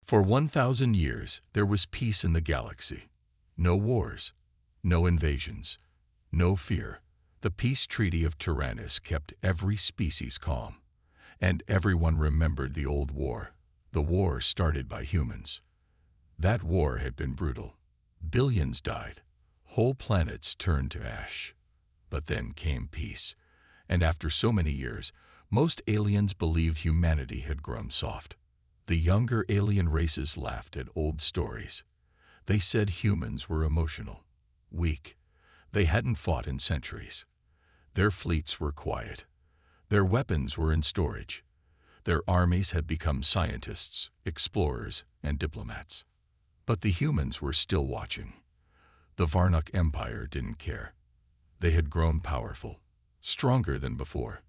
For 1,000 years, there was peace in the galaxy. No wars, no invasions, no fear. The peace treaty of Tyrannus kept every species calm. And everyone remembered the old war, the war started by humans. That war had been brutal. Billions died. Whole planets turned to ash. But then came peace. And after so many years, most aliens believed humanity had grown soft. The younger alien races laughed at old stories. They said humans were emotional, weak. They hadn't fought in centuries. Their fleets were quiet. Their weapons were in storage. Their armies had become scientists, explorers, and diplomats. But the humans were still watching. The Varnock Empire didn't care. They had grown powerful, stronger than before.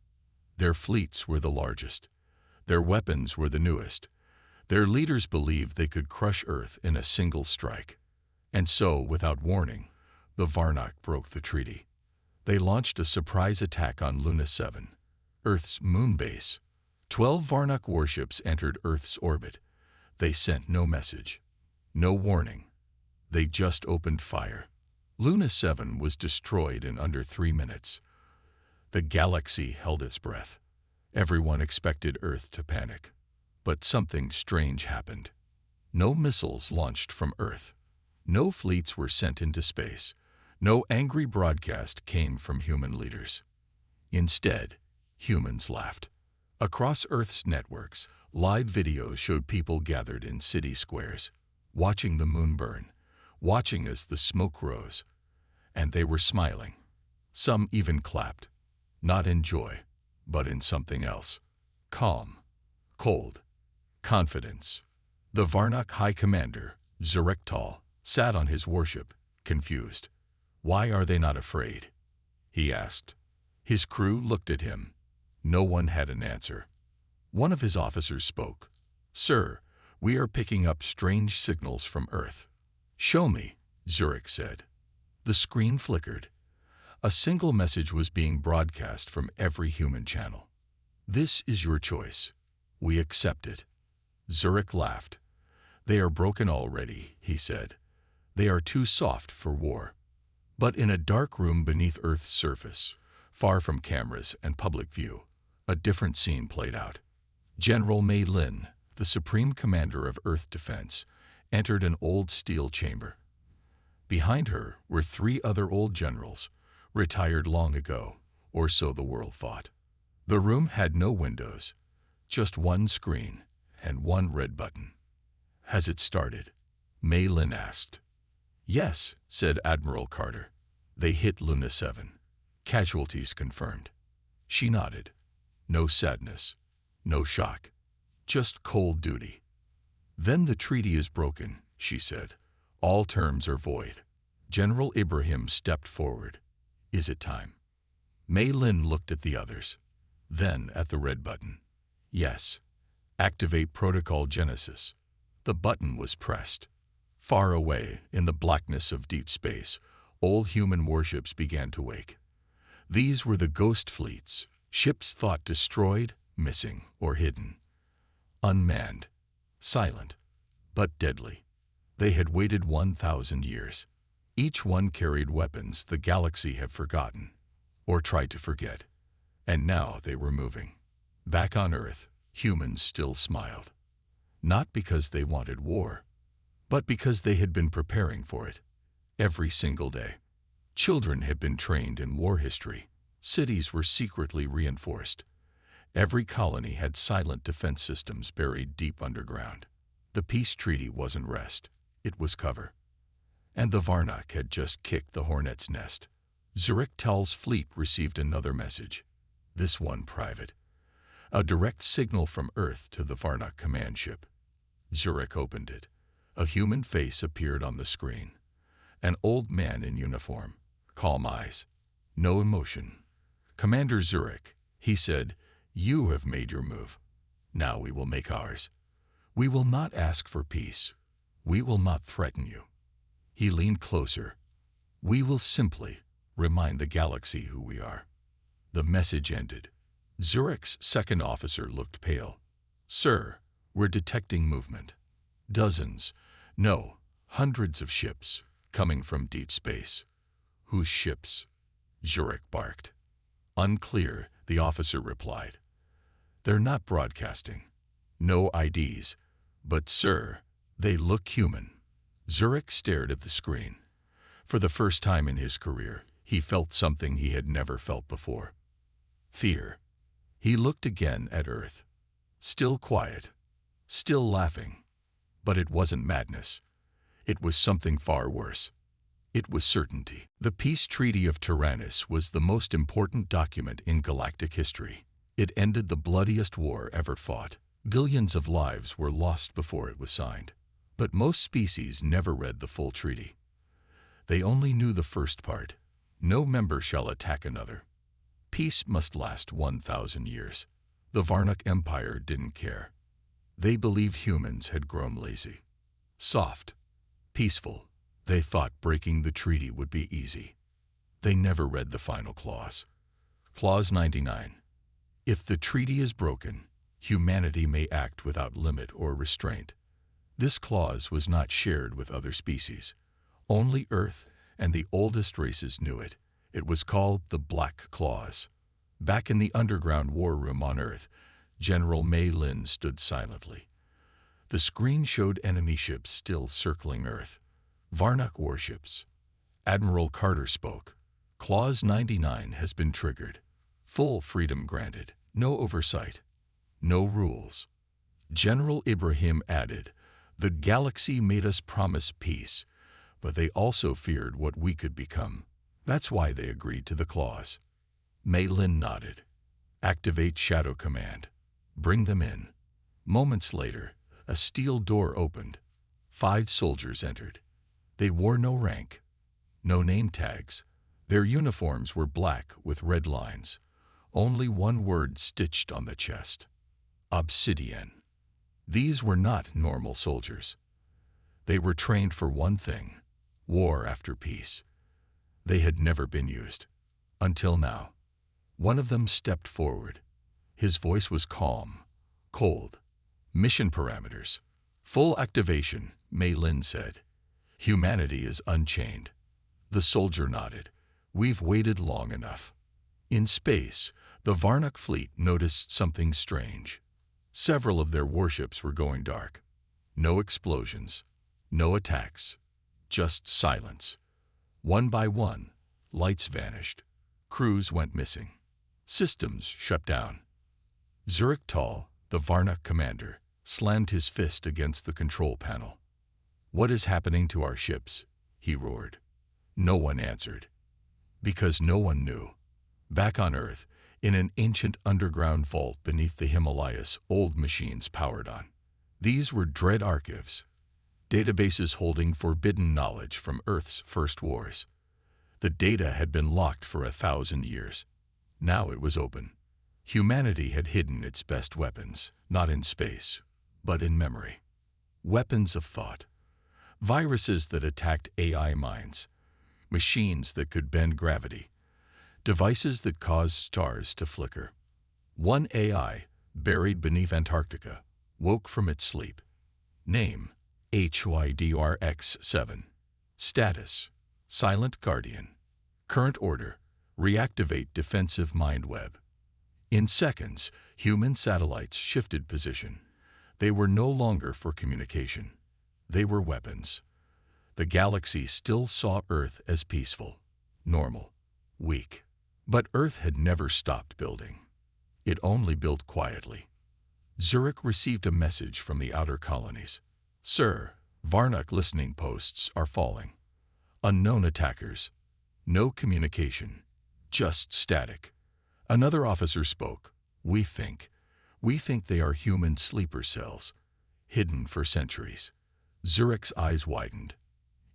Their fleets were the largest. Their weapons were the newest. Their leaders believed they could crush Earth in a single strike. And so, without warning, the Varnock broke the treaty. They launched a surprise attack on Luna 7, Earth's moon base. 12 Varnock warships entered Earth's orbit. They sent no message, no warning. They just opened fire. Luna 7 was destroyed in under 3 minutes. The galaxy held its breath. Everyone expected Earth to panic. But something strange happened. No missiles launched from Earth. No fleets were sent into space. No angry broadcast came from human leaders. Instead, humans laughed. Across Earth's networks, live videos showed people gathered in city squares, watching the moon burn, watching as the smoke rose. And they were smiling. Some even clapped, not in joy, but in something else. Calm, cold, confidence. The Varnock High Commander, Zurektal, sat on his warship, confused. "Why are they not afraid?" he asked. His crew looked at him. No one had an answer. One of his officers spoke. "Sir, we are picking up strange signals from Earth." "Show me," Zurek said. The screen flickered. A single message was being broadcast from every human channel. "This is your choice. We accept it." Zurek laughed. "They are broken already," he said. "They are too soft for war." But in a dark room beneath Earth's surface, far from cameras and public view, a different scene played out. General Mei Lin, the supreme commander of Earth defense, entered an old steel chamber. Behind her were 3 other old generals, retired long ago, or so the world thought. The room had no windows, just one screen and one red button. "Has it started?" Mei Lin asked. "Yes," said Admiral Carter. "They hit Luna 7. Casualties confirmed." She nodded. No sadness, no shock, just cold duty. "Then the treaty is broken," she said. "All terms are void." General Ibrahim stepped forward. "Is it time?" Mei Lin looked at the others, then at the red button. "Yes. Activate Protocol Genesis." The button was pressed. Far away, in the blackness of deep space, old human warships began to wake. These were the ghost fleets, ships thought destroyed, missing, or hidden. Unmanned, silent, but deadly. They had waited 1,000 years. Each one carried weapons the galaxy had forgotten, or tried to forget. And now they were moving. Back on Earth, humans still smiled. Not because they wanted war, but because they had been preparing for it. Every single day. Children had been trained in war history. Cities were secretly reinforced. Every colony had silent defense systems buried deep underground. The peace treaty wasn't rest, it was cover. And the Varnock had just kicked the hornet's nest. Zurektal's fleet received another message, this one private. A direct signal from Earth to the Varnock command ship. Zurek opened it. A human face appeared on the screen. An old man in uniform, calm eyes, no emotion. "Commander Zurek," he said, "you have made your move. Now we will make ours. We will not ask for peace. We will not threaten you." He leaned closer. "We will simply remind the galaxy who we are." The message ended. Zurek's second officer looked pale. "Sir, we're detecting movement." Dozens, no, hundreds of ships coming from deep space. Whose ships? Zurich barked. Unclear, the officer replied. They're not broadcasting. No IDs. But, sir, they look human. Zurich stared at the screen. For the first time in his career, he felt something he had never felt before. Fear. He looked again at Earth. Still quiet. Still laughing. But it wasn't madness. It was something far worse. It was certainty. The Peace Treaty of Tyrannus was the most important document in galactic history. It ended the bloodiest war ever fought. Billions of lives were lost before it was signed. But most species never read the full treaty. They only knew the first part. No member shall attack another. Peace must last 1,000 years. The Varnak Empire didn't care. They believed humans had grown lazy. Soft. Peaceful. They thought breaking the treaty would be easy. They never read the final clause. Clause 99. If the treaty is broken, humanity may act without limit or restraint. This clause was not shared with other species. Only Earth and the oldest races knew it. It was called the Black Clause. Back in the underground war room on Earth, General Mei Lin stood silently. The screen showed enemy ships still circling Earth. Varnak warships. Admiral Carter spoke. Clause 99 has been triggered. Full freedom granted. No oversight. No rules. General Ibrahim added, the galaxy made us promise peace, but they also feared what we could become. That's why they agreed to the clause. Mei Lin nodded. Activate Shadow Command. Bring them in. Moments later, a steel door opened. 5 soldiers entered. They wore no rank, no name tags. Their uniforms were black with red lines. Only one word stitched on the chest. Obsidian. These were not normal soldiers. They were trained for one thing, war after peace. They had never been used. Until now. One of them stepped forward. His voice was calm, cold. Mission parameters. Full activation, Mei Lin said. Humanity is unchained. The soldier nodded. We've waited long enough. In space, the Varnak fleet noticed something strange. Several of their warships were going dark. No explosions, no attacks, just silence. One by one, lights vanished. Crews went missing. Systems shut down. Zurich Tal, the Varnak commander, slammed his fist against the control panel. What is happening to our ships? He roared. No one answered. Because no one knew. Back on Earth, in an ancient underground vault beneath the Himalayas, old machines powered on. These were dread archives, databases holding forbidden knowledge from Earth's first wars. The data had been locked for 1,000 years. Now it was open. Humanity had hidden its best weapons, not in space, but in memory. Weapons of thought. Viruses that attacked AI minds. Machines that could bend gravity. Devices that caused stars to flicker. One AI, buried beneath Antarctica, woke from its sleep. Name, HYDRX7. Status, Silent Guardian. Current order, reactivate defensive mind web. In seconds, human satellites shifted position. They were no longer for communication. They were weapons. The galaxy still saw Earth as peaceful, normal, weak. But Earth had never stopped building. It only built quietly. Zurich received a message from the outer colonies. Sir, Varnak listening posts are falling. Unknown attackers. No communication. Just static. Another officer spoke. We think they are human sleeper cells, hidden for centuries. Zurich's eyes widened.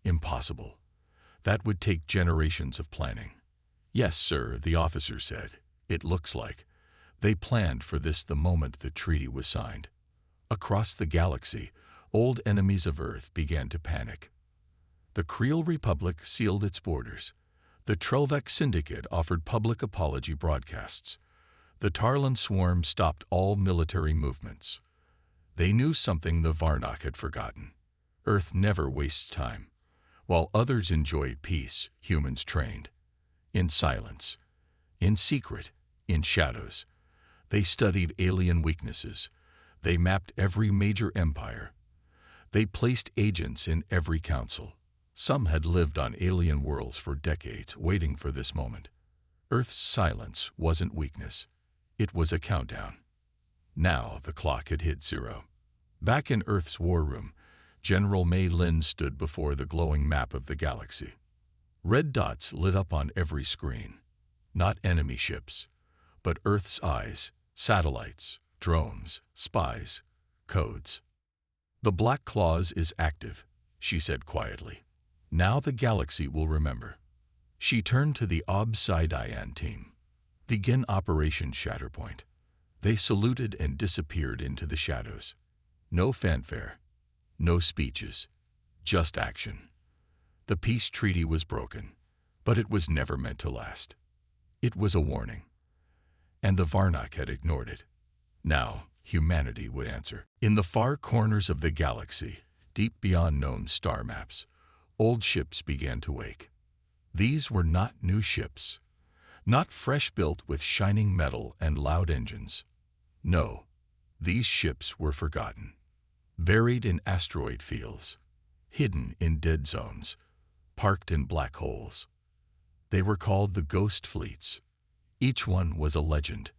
Impossible. That would take generations of planning. Yes, sir, the officer said. It looks like. They planned for this the moment the treaty was signed. Across the galaxy, old enemies of Earth began to panic. The Creole Republic sealed its borders. The Trelvec Syndicate offered public apology broadcasts. The Tarlan Swarm stopped all military movements. They knew something the Varnock had forgotten. Earth never wastes time. While others enjoyed peace, humans trained. In silence, in secret, in shadows. They studied alien weaknesses. They mapped every major empire. They placed agents in every council. Some had lived on alien worlds for decades, waiting for this moment. Earth's silence wasn't weakness. It was a countdown. Now the clock had hit 0. Back in Earth's war room, General Mei Lin stood before the glowing map of the galaxy. Red dots lit up on every screen. Not enemy ships, but Earth's eyes, satellites, drones, spies, codes. "The Black Claws is active," she said quietly. "Now the galaxy will remember." She turned to the Obsidian team. "Begin Operation Shatterpoint." They saluted and disappeared into the shadows. No fanfare, no speeches, just action. The peace treaty was broken, but it was never meant to last. It was a warning, and the Varnock had ignored it. Now, humanity would answer. In the far corners of the galaxy, deep beyond known star maps, old ships began to wake. These were not new ships, not fresh built with shining metal and loud engines. No, these ships were forgotten, buried in asteroid fields, hidden in dead zones, parked in black holes. They were called the Ghost Fleets. Each one was a legend.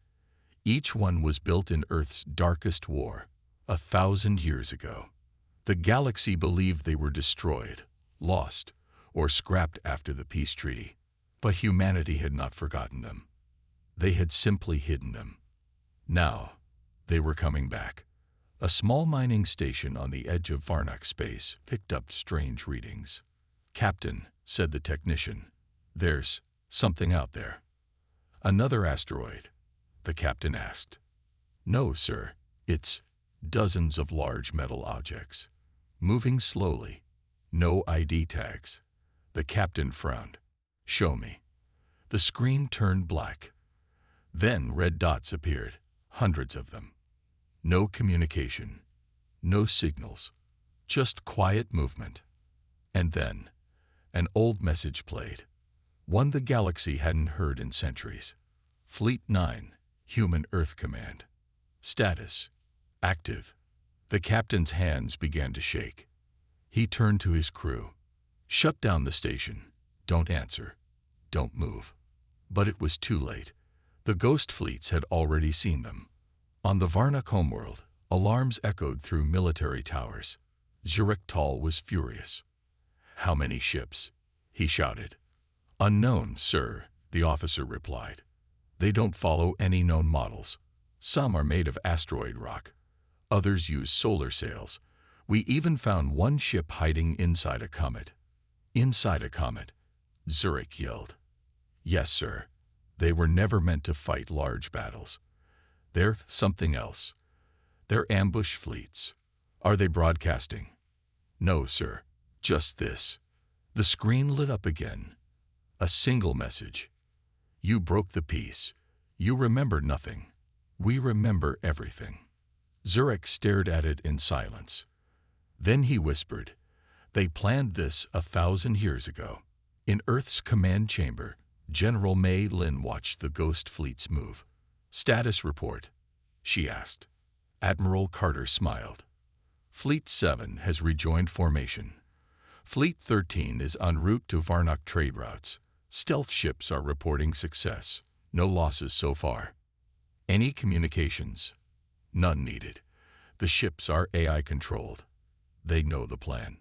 Each one was built in Earth's darkest war, 1,000 years ago. The galaxy believed they were destroyed, lost, or scrapped after the peace treaty. But humanity had not forgotten them. They had simply hidden them. Now, they were coming back. A small mining station on the edge of Varnock space picked up strange readings. "Captain," said the technician, "there's something out there." "Another asteroid?" the captain asked. "No, sir. It's dozens of large metal objects, moving slowly. No ID tags." The captain frowned. "Show me." The screen turned black. Then red dots appeared, hundreds of them. No communication, no signals, just quiet movement. And then, an old message played, one the galaxy hadn't heard in centuries. "Fleet 9, Human Earth Command. Status: active." The captain's hands began to shake. He turned to his crew. "Shut down the station. Don't answer. Don't move." But it was too late. The ghost fleets had already seen them. On the Varnock homeworld, alarms echoed through military towers. Zurich Tall was furious. "How many ships?" he shouted. "Unknown, sir," the officer replied. "They don't follow any known models. Some are made of asteroid rock. Others use solar sails. We even found one ship hiding inside a comet." "Inside a comet?" Zurich yelled. "Yes, sir. They were never meant to fight large battles. They're something else. They're ambush fleets." "Are they broadcasting?" "No, sir. Just this." The screen lit up again. A single message. "You broke the peace. You remember nothing. We remember everything." Zurich stared at it in silence. Then he whispered, "They planned this 1,000 years ago." In Earth's command chamber, General Mei Lin watched the ghost fleets move. "Status report?" she asked. Admiral Carter smiled. "Fleet 7 has rejoined formation. Fleet 13 is en route to Varnock trade routes. Stealth ships are reporting success. No losses so far." "Any communications?" "None needed. The ships are AI-controlled. They know the plan."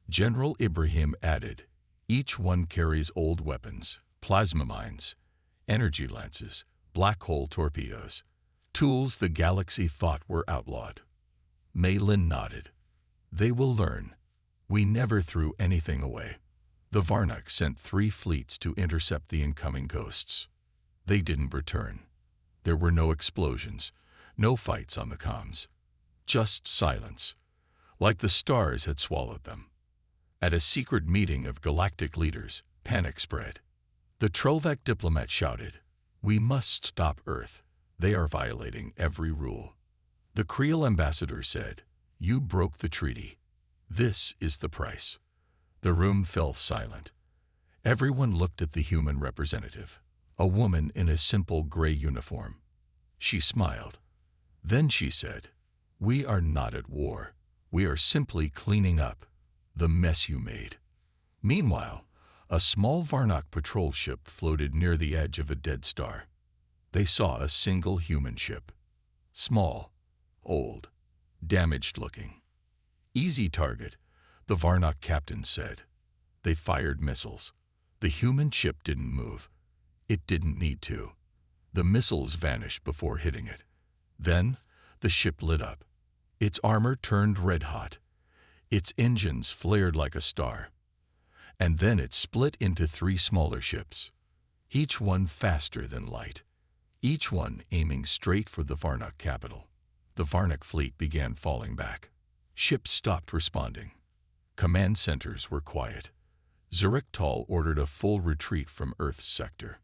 General Ibrahim added, "Each one carries old weapons, plasma mines, energy lances, black hole torpedoes, tools the galaxy thought were outlawed." Mei Lin nodded. "They will learn. We never threw anything away." The Varnock sent 3 fleets to intercept the incoming ghosts. They didn't return. There were no explosions, no fights on the comms. Just silence, like the stars had swallowed them. At a secret meeting of galactic leaders, panic spread. The Trollvek diplomat shouted, "We must stop Earth. They are violating every rule." The Creel ambassador said, "You broke the treaty. This is the price." The room fell silent. Everyone looked at the human representative, a woman in a simple gray uniform. She smiled. Then she said, "We are not at war. We are simply cleaning up the mess you made." Meanwhile, a small Varnock patrol ship floated near the edge of a dead star. They saw a single human ship. Small, old, damaged-looking. "Easy target," the Varnock captain said. They fired missiles. The human ship didn't move. It didn't need to. The missiles vanished before hitting it. Then, the ship lit up. Its armor turned red-hot. Its engines flared like a star. And then it split into 3 smaller ships, each one faster than light, each one aiming straight for the Varnock capital. The Varnock fleet began falling back. Ships stopped responding. Command centers were quiet. Zurich-Tal ordered a full retreat from Earth's sector.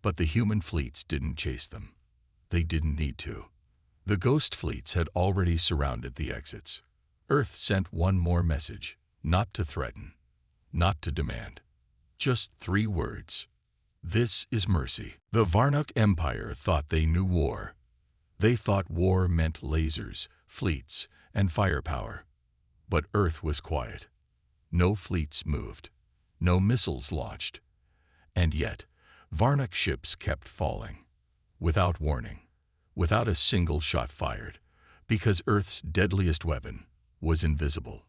But the human fleets didn't chase them. They didn't need to. The ghost fleets had already surrounded the exits. Earth sent one more message: not to threaten, not to demand. Just 3 words. This is mercy. The Varnock Empire thought they knew war. They thought war meant lasers, fleets, and firepower. But Earth was quiet. No fleets moved. No missiles launched. And yet, Varnock ships kept falling. Without warning. Without a single shot fired. Because Earth's deadliest weapon was invisible.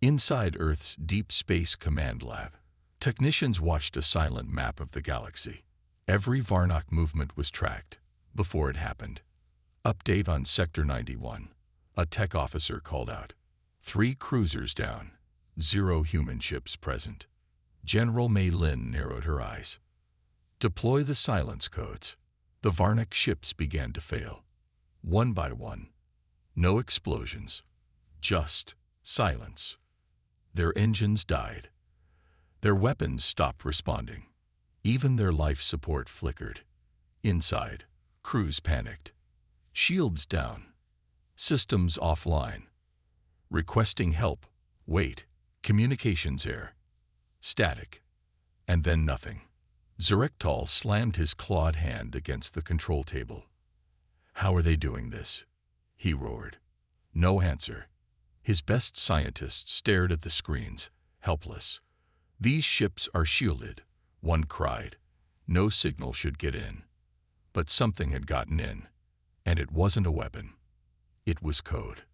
Inside Earth's Deep Space Command Lab, technicians watched a silent map of the galaxy. Every Varnock movement was tracked before it happened. "Update on Sector 91. A tech officer called out. 3 cruisers down. 0 human ships present. General Mei Lin narrowed her eyes. "Deploy the silence codes." The Varnock ships began to fail. One by one. No explosions. Just silence. Their engines died. Their weapons stopped responding. Even their life support flickered. Inside, crews panicked. Shields down. Systems offline. Requesting help. Wait. Communications error. Static. And then nothing. Zurich-Tal slammed his clawed hand against the control table. "How are they doing this?" he roared. No answer. His best scientists stared at the screens, helpless. "These ships are shielded," one cried. "No signal should get in." But something had gotten in, and it wasn't a weapon. It was code.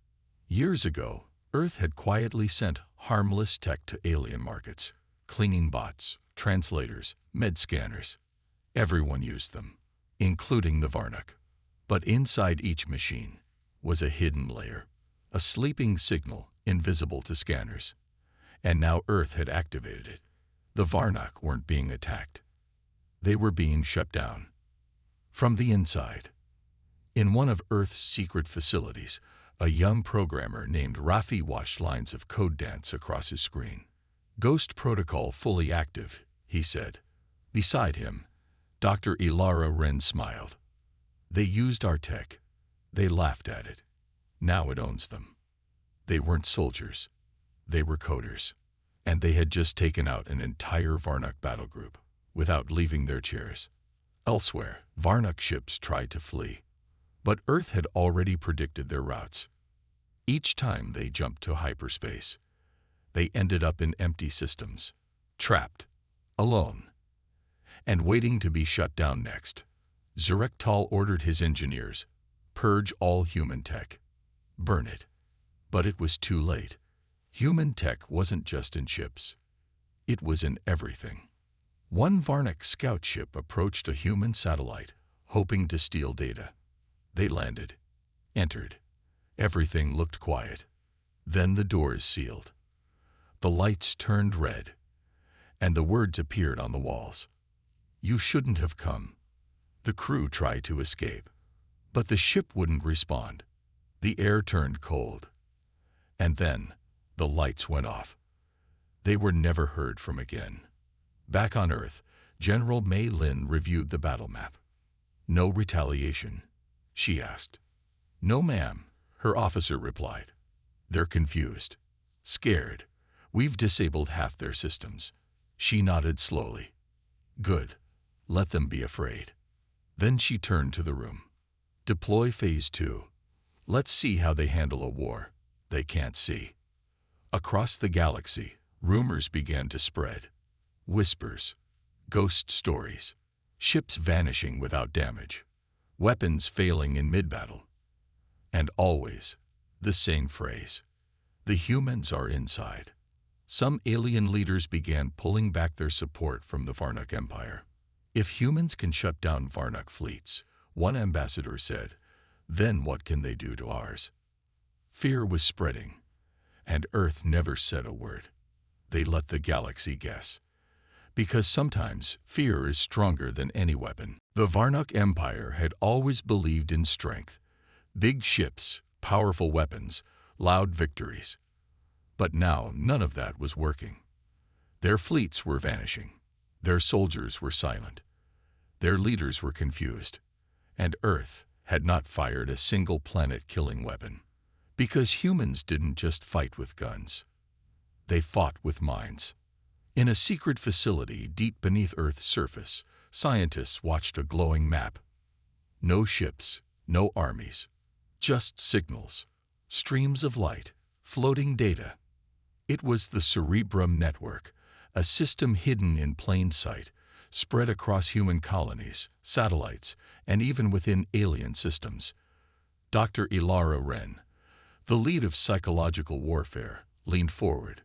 Years ago, Earth had quietly sent harmless tech to alien markets. Cleaning bots, translators, med scanners. Everyone used them, including the Varnock. But inside each machine was a hidden layer, a sleeping signal invisible to scanners. And now Earth had activated it. The Varnock weren't being attacked. They were being shut down. From the inside. In one of Earth's secret facilities, a young programmer named Rafi watched lines of code dance across his screen. "Ghost protocol fully active," he said. Beside him, Dr. Ilara Wren smiled. "They used our tech. They laughed at it. Now it owns them." They weren't soldiers. They were coders. And they had just taken out an entire Varnock battle group, without leaving their chairs. Elsewhere, Varnock ships tried to flee. But Earth had already predicted their routes. Each time they jumped to hyperspace, they ended up in empty systems, trapped, alone, and waiting to be shut down next. Zurich-Tal ordered his engineers, "Purge all human tech. Burn it." But it was too late. Human tech wasn't just in ships. It was in everything. One Varnock scout ship approached a human satellite, hoping to steal data. They landed, entered. Everything looked quiet. Then the doors sealed. The lights turned red, and the words appeared on the walls. "You shouldn't have come." The crew tried to escape, but the ship wouldn't respond. The air turned cold. And then, the lights went off. They were never heard from again. Back on Earth, General Mei Lin reviewed the battle map. "No retaliation?" she asked. "No, ma'am. her officer replied. They're confused. Scared. We've disabled half their systems. She nodded slowly. Good. Let them be afraid. Then she turned to the room. Deploy Phase 2. Let's see how they handle a war they can't see. Across the galaxy, rumors began to spread. Whispers. Ghost stories. Ships vanishing without damage. Weapons failing in mid-battle. And always, the same phrase. The humans are inside. Some alien leaders began pulling back their support from the Varnak Empire. If humans can shut down Varnak fleets, one ambassador said, then what can they do to ours? Fear was spreading, and Earth never said a word. They let the galaxy guess. Because sometimes fear is stronger than any weapon. The Varnak Empire had always believed in strength. Big ships, powerful weapons, loud victories. But now none of that was working. Their fleets were vanishing. Their soldiers were silent. Their leaders were confused. And Earth had not fired a single planet-killing weapon. Because humans didn't just fight with guns. They fought with minds. In a secret facility deep beneath Earth's surface, scientists watched a glowing map. No ships, no armies. Just signals, streams of light, floating data. It was the Cerebrum Network, a system hidden in plain sight, spread across human colonies, satellites, and even within alien systems. Dr. Ilara Wren, the lead of psychological warfare, leaned forward.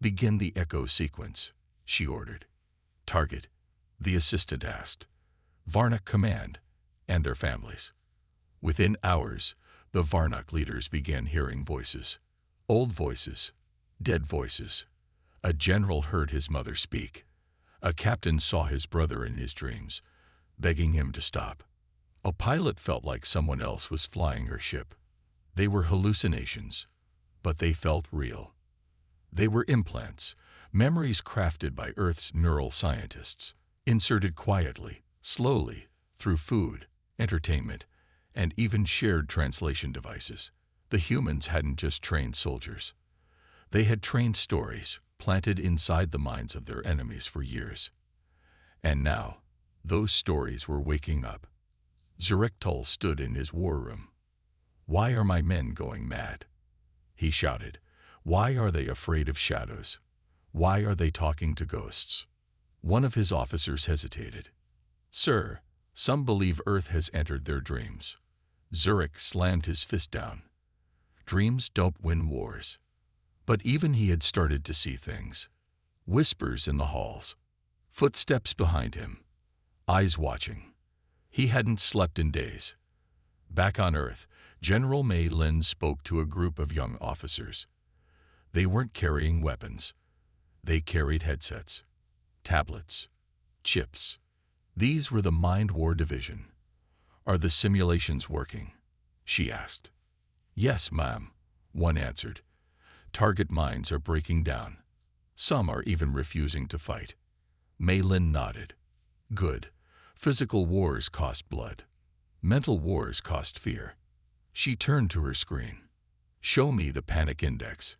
Begin the echo sequence, she ordered. Target, the assistant asked. Varnak Command and their families. Within hours, the Varnak leaders began hearing voices. Old voices, dead voices. A general heard his mother speak. A captain saw his brother in his dreams, begging him to stop. A pilot felt like someone else was flying her ship. They were hallucinations, but they felt real. They were implants, memories crafted by Earth's neural scientists, inserted quietly, slowly, through food, entertainment, and even shared translation devices. The humans hadn't just trained soldiers. They had trained stories, planted inside the minds of their enemies for years. And now, those stories were waking up. Zurektul stood in his war room. Why are my men going mad? He shouted. Why are they afraid of shadows? Why are they talking to ghosts? One of his officers hesitated. Sir, some believe Earth has entered their dreams. Zurek slammed his fist down. Dreams don't win wars. But even he had started to see things. Whispers in the halls. Footsteps behind him. Eyes watching. He hadn't slept in days. Back on Earth, General Mei Lin spoke to a group of young officers. They weren't carrying weapons. They carried headsets, tablets, chips. These were the Mind War Division. Are the simulations working? She asked. Yes, ma'am, one answered. Target minds are breaking down. Some are even refusing to fight. Mei Lin nodded. Good. Physical wars cost blood. Mental wars cost fear. She turned to her screen. Show me the panic index.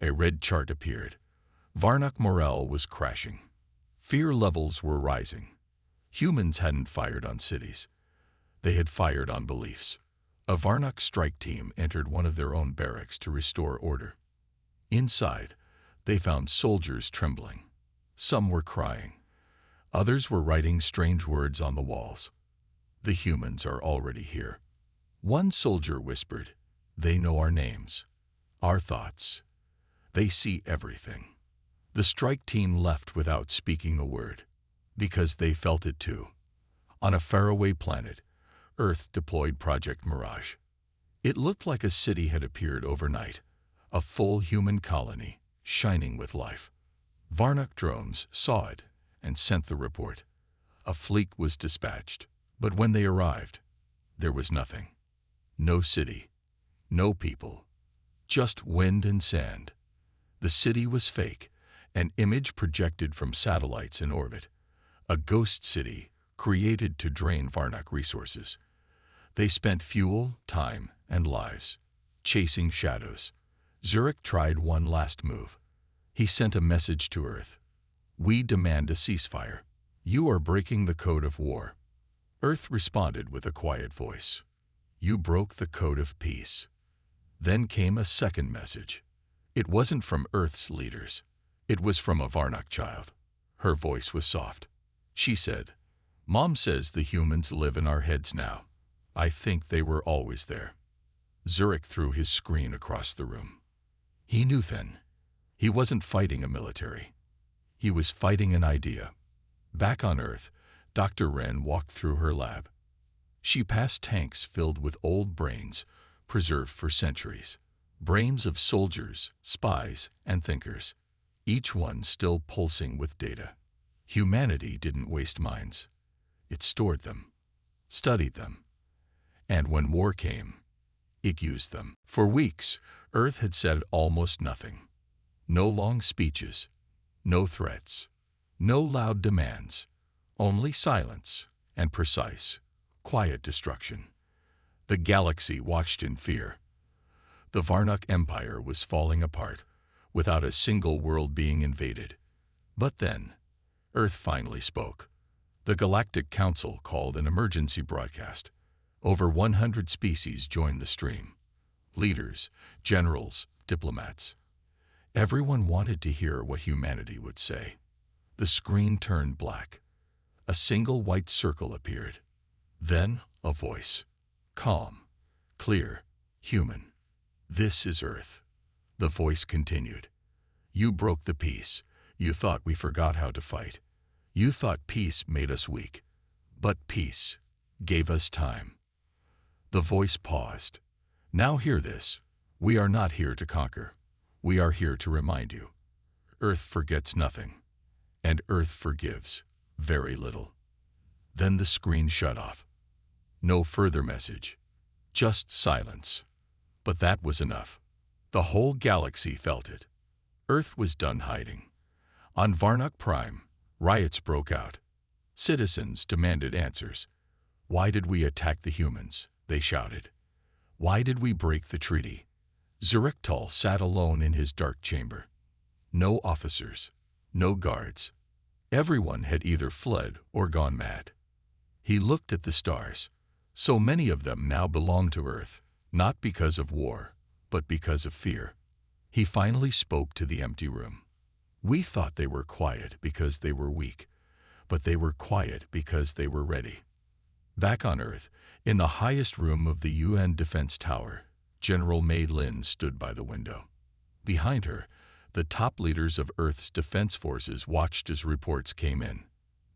A red chart appeared. Varnak morale was crashing. Fear levels were rising. Humans hadn't fired on cities. They had fired on beliefs. A Varnak strike team entered one of their own barracks to restore order. Inside, they found soldiers trembling. Some were crying. Others were writing strange words on the walls. The humans are already here. One soldier whispered, they know our names, our thoughts. They see everything. The strike team left without speaking a word, because they felt it too. On a faraway planet, Earth deployed Project Mirage. It looked like a city had appeared overnight, a full human colony, shining with life. Varnak drones saw it and sent the report. A fleet was dispatched, but when they arrived, there was nothing. No city, no people, just wind and sand. The city was fake, an image projected from satellites in orbit. A ghost city created to drain Varnak resources. They spent fuel, time, and lives. chasing shadows. Zurich tried one last move. He sent a message to Earth. We demand a ceasefire. You are breaking the code of war. Earth responded with a quiet voice. You broke the code of peace. Then came a second message. It wasn't from Earth's leaders. It was from a Varnock child. Her voice was soft. She said, Mom says the humans live in our heads now. I think they were always there. Zurich threw his screen across the room. He knew then. He wasn't fighting a military. He was fighting an idea. Back on Earth, Dr. Wren walked through her lab. She passed tanks filled with old brains, preserved for centuries. Brains of soldiers, spies, and thinkers. Each one still pulsing with data. Humanity didn't waste minds. It stored them, studied them, and when war came, it used them. For weeks, Earth had said almost nothing. No long speeches, no threats, no loud demands, only silence and precise, quiet destruction. The galaxy watched in fear. The Varnock Empire was falling apart, without a single world being invaded. But then, Earth finally spoke. The Galactic Council called an emergency broadcast. Over 100 species joined the stream. Leaders, generals, diplomats. Everyone wanted to hear what humanity would say. The screen turned black. A single white circle appeared. Then a voice. Calm, clear, human. This is Earth. The voice continued. You broke the peace. You thought we forgot how to fight. You thought peace made us weak. But peace gave us time. The voice paused. Now hear this. We are not here to conquer. We are here to remind you. Earth forgets nothing. And Earth forgives very little. Then the screen shut off. No further message. Just silence. But that was enough. The whole galaxy felt it. Earth was done hiding. On Varnock Prime, riots broke out. Citizens demanded answers. Why did we attack the humans? They shouted. Why did we break the treaty? Zurichtal sat alone in his dark chamber. No officers, no guards. Everyone had either fled or gone mad. He looked at the stars. So many of them now belonged to Earth, not because of war, but because of fear. He finally spoke to the empty room. We thought they were quiet because they were weak, but they were quiet because they were ready. Back on Earth, in the highest room of the UN Defense Tower, General Mei Lin stood by the window. Behind her, the top leaders of Earth's defense forces watched as reports came in.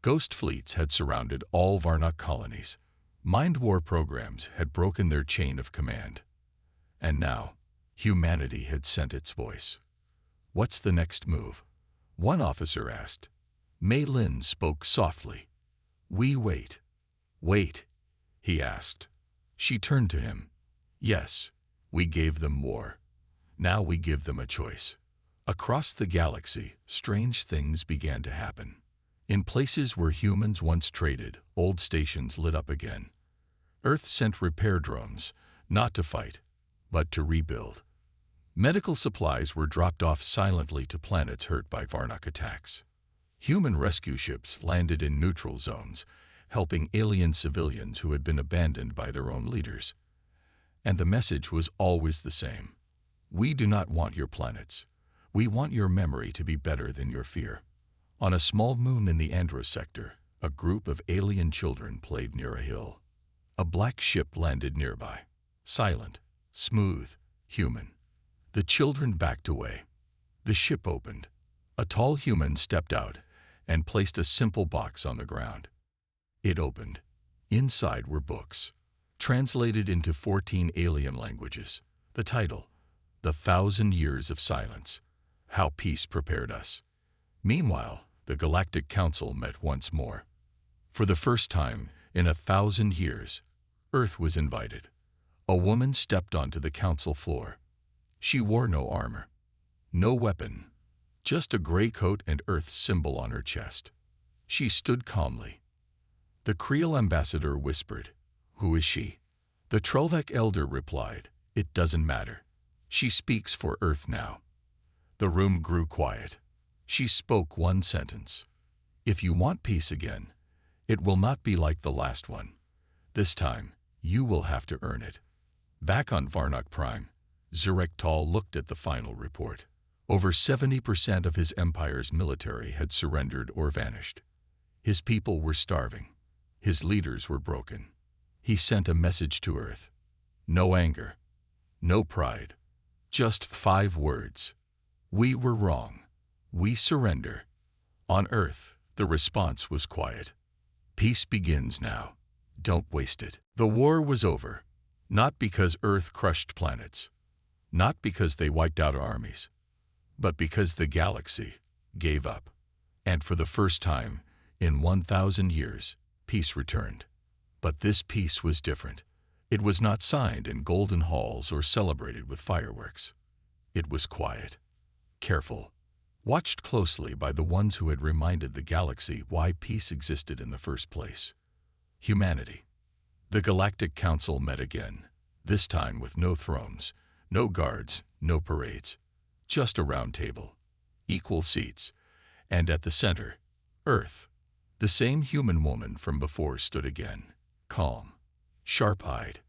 Ghost fleets had surrounded all Varnock colonies. Mind war programs had broken their chain of command. And now, humanity had sent its voice. What's the next move? One officer asked. Mei Lin spoke softly. We wait. Wait, he asked. She turned to him. Yes, we gave them war. Now we give them a choice. Across the galaxy, strange things began to happen. In places where humans once traded, old stations lit up again. Earth sent repair drones, not to fight, but to rebuild. Medical supplies were dropped off silently to planets hurt by Varnock attacks. Human rescue ships landed in neutral zones, helping alien civilians who had been abandoned by their own leaders. And the message was always the same. We do not want your planets. We want your memory to be better than your fear. On a small moon in the Andros sector, a group of alien children played near a hill. A black ship landed nearby. Silent, smooth, human. The children backed away. The ship opened. A tall human stepped out and placed a simple box on the ground. It opened. Inside were books, translated into 14 alien languages. The title, The 1,000 Years of Silence, How Peace Prepared Us. Meanwhile, the Galactic Council met once more. For the first time in 1,000 years, Earth was invited. A woman stepped onto the council floor. She wore no armor, no weapon, just a gray coat and Earth's symbol on her chest. She stood calmly. The Creel ambassador whispered, "Who is she?" The Trollvek elder replied, It doesn't matter. She speaks for Earth now. The room grew quiet. She spoke one sentence. If you want peace again, it will not be like the last one. This time, you will have to earn it. Back on Varnock Prime, Tal looked at the final report. Over 70% of his empire's military had surrendered or vanished. His people were starving. His leaders were broken. He sent a message to Earth. No anger, no pride, just 5 words. We were wrong. We surrender. On Earth, the response was quiet. Peace begins now. Don't waste it. The war was over, not because Earth crushed planets, not because they wiped out armies, but because the galaxy gave up. And for the first time in 1,000 years, peace returned. But this peace was different. It was not signed in golden halls or celebrated with fireworks. It was quiet, careful, watched closely by the ones who had reminded the galaxy why peace existed in the first place. Humanity. The Galactic Council met again, this time with no thrones, no guards, no parades, just a round table, equal seats, and at the center, Earth. The same human woman from before stood again, calm, sharp-eyed.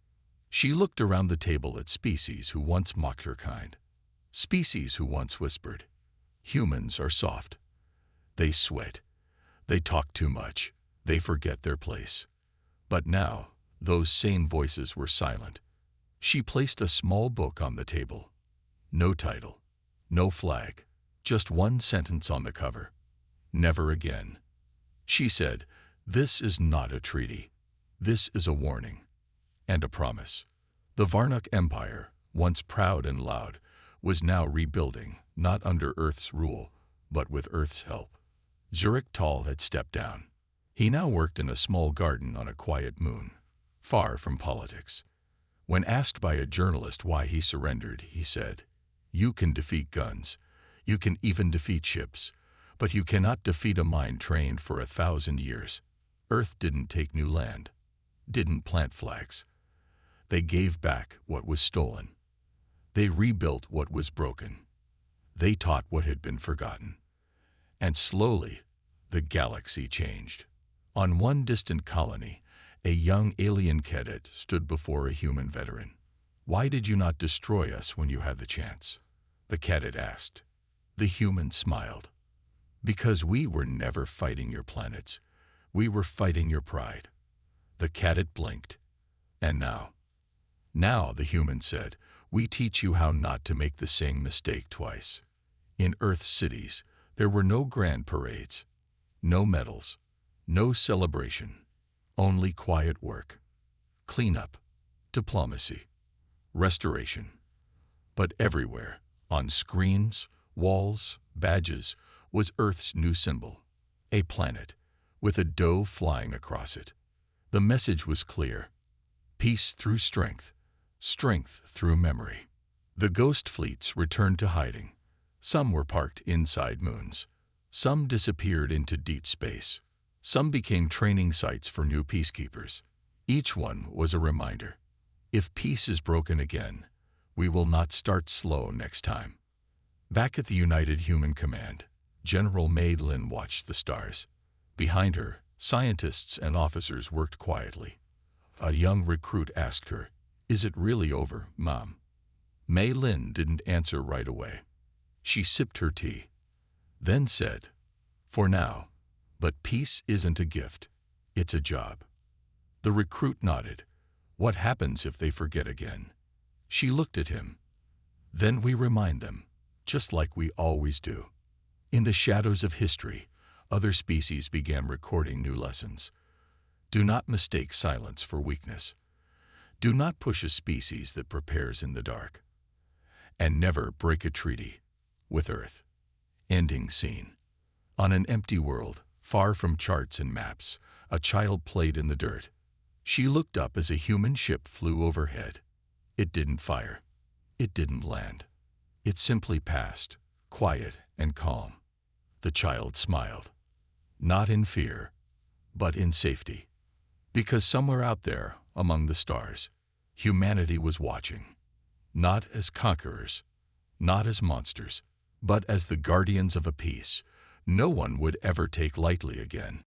She looked around the table at species who once mocked her kind, species who once whispered, "Humans are soft. They sweat. They talk too much. They forget their place." But now, those same voices were silent. She placed a small book on the table. No title, no flag, just one sentence on the cover. Never again. She said, "This is not a treaty. This is a warning and a promise." The Varnock Empire, once proud and loud, was now rebuilding, not under Earth's rule, but with Earth's help. Tal had stepped down. He now worked in a small garden on a quiet moon, far from politics. When asked by a journalist why he surrendered, he said, "You can defeat guns. You can even defeat ships. But you cannot defeat a mind trained for 1,000 years. Earth didn't take new land, didn't plant flags. They gave back what was stolen. They rebuilt what was broken. They taught what had been forgotten." And slowly, the galaxy changed. On one distant colony, a young alien cadet stood before a human veteran. "Why did you not destroy us when you had the chance?" the cadet asked. The human smiled. "Because we were never fighting your planets. We were fighting your pride." The cadet blinked. "And now?" "Now," the human said, "we teach you how not to make the same mistake twice." In Earth's cities, there were no grand parades, no medals, no celebration, only quiet work, cleanup, diplomacy, restoration. But everywhere, on screens, walls, badges, was Earth's new symbol, a planet, with a dove flying across it. The message was clear: peace through strength, strength through memory. The ghost fleets returned to hiding. Some were parked inside moons. Some disappeared into deep space. Some became training sites for new peacekeepers. Each one was a reminder: if peace is broken again, we will not start slow next time. Back at the United Human Command, General Mei Lin watched the stars. Behind her, scientists and officers worked quietly. A young recruit asked her, "Is it really over, Mom?" Mei Lin didn't answer right away. She sipped her tea, then said, "For now, but peace isn't a gift, it's a job." The recruit nodded. "What happens if they forget again?" She looked at him. "Then we remind them, just like we always do." In the shadows of history, other species began recording new lessons. Do not mistake silence for weakness. Do not push a species that prepares in the dark. And never break a treaty with Earth. Ending scene. On an empty world, far from charts and maps, a child played in the dirt. She looked up as a human ship flew overhead. It didn't fire. It didn't land. It simply passed, quiet and calm. The child smiled. Not in fear, but in safety. Because somewhere out there, among the stars, humanity was watching. not as conquerors, not as monsters, but as the guardians of a peace no one would ever take lightly again.